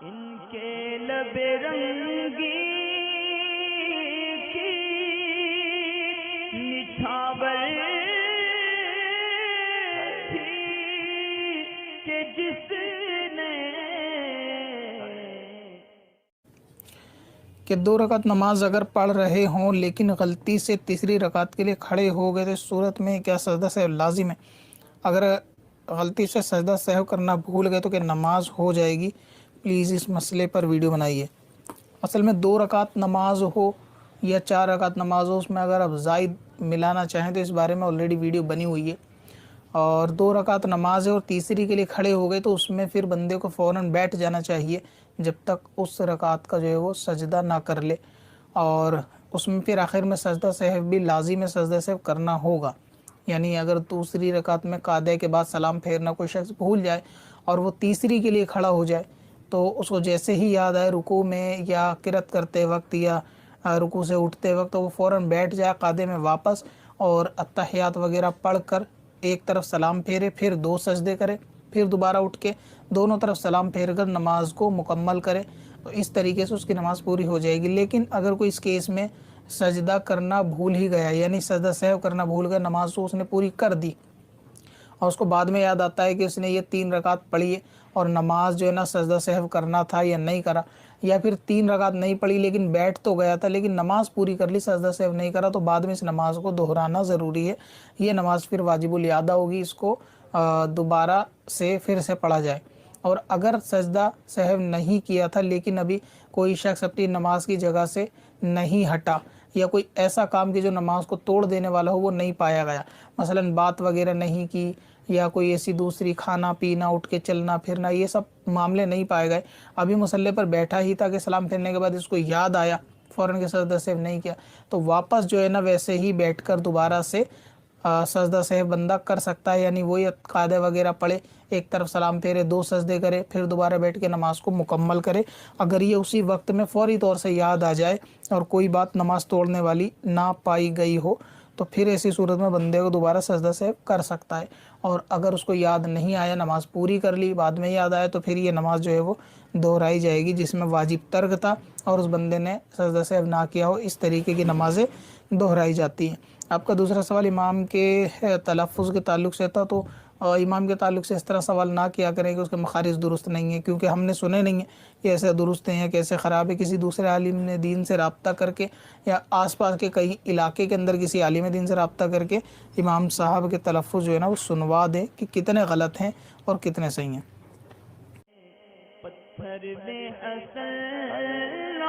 ان کے لب رنگی کی نچھاور تھی کہ جس نے کہ 2 رکعت نماز اگر پڑھ رہے ہوں لیکن غلطی سے تیسری رکعت کے لیے کھڑے ہو گئے تو اس صورت میں کیا سجدہ سہو لازم ہے؟ اگر غلطی سے سجدہ سہو کرنا بھول گئے تو کہ نماز ہو جائے گی؟ پلیز اس مسئلے پر ویڈیو بنائیے۔ اصل میں 2 رکعت نماز ہو یا 4 رکعت نماز ہو، اس میں اگر آپ زائد ملانا چاہیں تو اس بارے میں آلریڈی ویڈیو بنی ہوئی ہے، اور 2 رکعت نماز ہے اور تیسری کے لیے کھڑے ہو گئے تو اس میں پھر بندے کو فوراً بیٹھ جانا چاہیے جب تک اس رکعت کا جو ہے وہ سجدہ نہ کر لے، اور اس میں پھر آخر میں سجدہ سہو بھی لازم ہے، سجدہ سہو کرنا ہوگا۔ یعنی اگر دوسری رکعت میں قاعدے کے بعد سلام پھیرنا کوئی شخص بھول جائے اور وہ تیسری کے لیے کھڑا ہو جائے تو اس کو جیسے ہی یاد آئے رکوع میں یا قرات کرتے وقت یا رکوع سے اٹھتے وقت تو وہ فوراً بیٹھ جائے قاعدے میں واپس، اور اتحیات وغیرہ پڑھ کر ایک طرف سلام پھیرے، پھر 2 سجدے کرے، پھر دوبارہ اٹھ کے دونوں طرف سلام پھیر کر نماز کو مکمل کرے، تو اس طریقے سے اس کی نماز پوری ہو جائے گی۔ لیکن اگر کوئی اس کیس میں سجدہ کرنا بھول ہی گیا، یعنی سجدہ سہو کرنا بھول گیا، نماز تو اس نے پوری کر دی اور اس کو بعد میں یاد آتا ہے کہ اس نے یہ 3 رکعت پڑھی ہے اور نماز جو ہے نا سجدہ سہو کرنا تھا یا نہیں کرا، یا پھر 3 رکعت نہیں پڑھی لیکن بیٹھ تو گیا تھا لیکن نماز پوری کر لی، سجدہ سہو نہیں کرا، تو بعد میں اس نماز کو دہرانا ضروری ہے۔ یہ نماز پھر واجب الاعادہ ہوگی، اس کو دوبارہ سے پھر سے پڑھا جائے۔ اور اگر سجدہ سہو نہیں کیا تھا لیکن ابھی کوئی شخص اپنی نماز کی جگہ سے نہیں ہٹا یا کوئی ایسا کام کی جو نماز کو توڑ دینے والا ہو وہ نہیں پایا گیا، مثلا بات وغیرہ نہیں کی یا کوئی ایسی دوسری کھانا پینا اٹھ کے چلنا پھرنا، یہ سب معاملے نہیں پائے گئے، ابھی مصلی پر بیٹھا ہی تھا کہ سلام پھیرنے کے بعد اس کو یاد آیا فوراً کے سجدہ سہو نہیں کیا، تو واپس جو ہے نا ویسے ہی بیٹھ کر دوبارہ سے سجدہ سہو بندہ کر سکتا ہے، یعنی وہی قاعدے وغیرہ پڑھے، ایک طرف سلام پھیرے، 2 سجدے کرے، پھر دوبارہ بیٹھ کے نماز کو مکمل کرے۔ اگر یہ اسی وقت میں فوری طور سے یاد آ جائے اور کوئی بات نماز توڑنے والی نہ پائی گئی ہو تو پھر ایسی صورت میں بندے کو دوبارہ سجدہ سہو کر سکتا ہے، اور اگر اس کو یاد نہیں آیا، نماز پوری کر لی، بعد میں یاد آیا تو پھر یہ نماز جو ہے وہ دہرائی جائے گی جس میں واجب ترک تھا اور اس بندے نے سجدہ سہو نہ کیا ہو، اس طریقے کی نمازیں دہرائی جاتی ہیں۔ آپ کا دوسرا سوال امام کے تلفظ کے تعلق سے تھا، تو امام کے تعلق سے اس طرح سوال نہ کیا کریں کہ اس کے مخارج درست نہیں ہیں، کیونکہ ہم نے سنے نہیں ہیں کہ ایسے درست ہیں یا کیسے خراب ہے۔ کسی دوسرے عالم نے دین سے رابطہ کر کے یا آس پاس کے کئی علاقے کے اندر کسی عالم دین سے رابطہ کر کے امام صاحب کے تلفظ جو ہے نا وہ سنوا دیں کہ کتنے غلط ہیں اور کتنے صحیح ہیں۔ پتھر میں اصل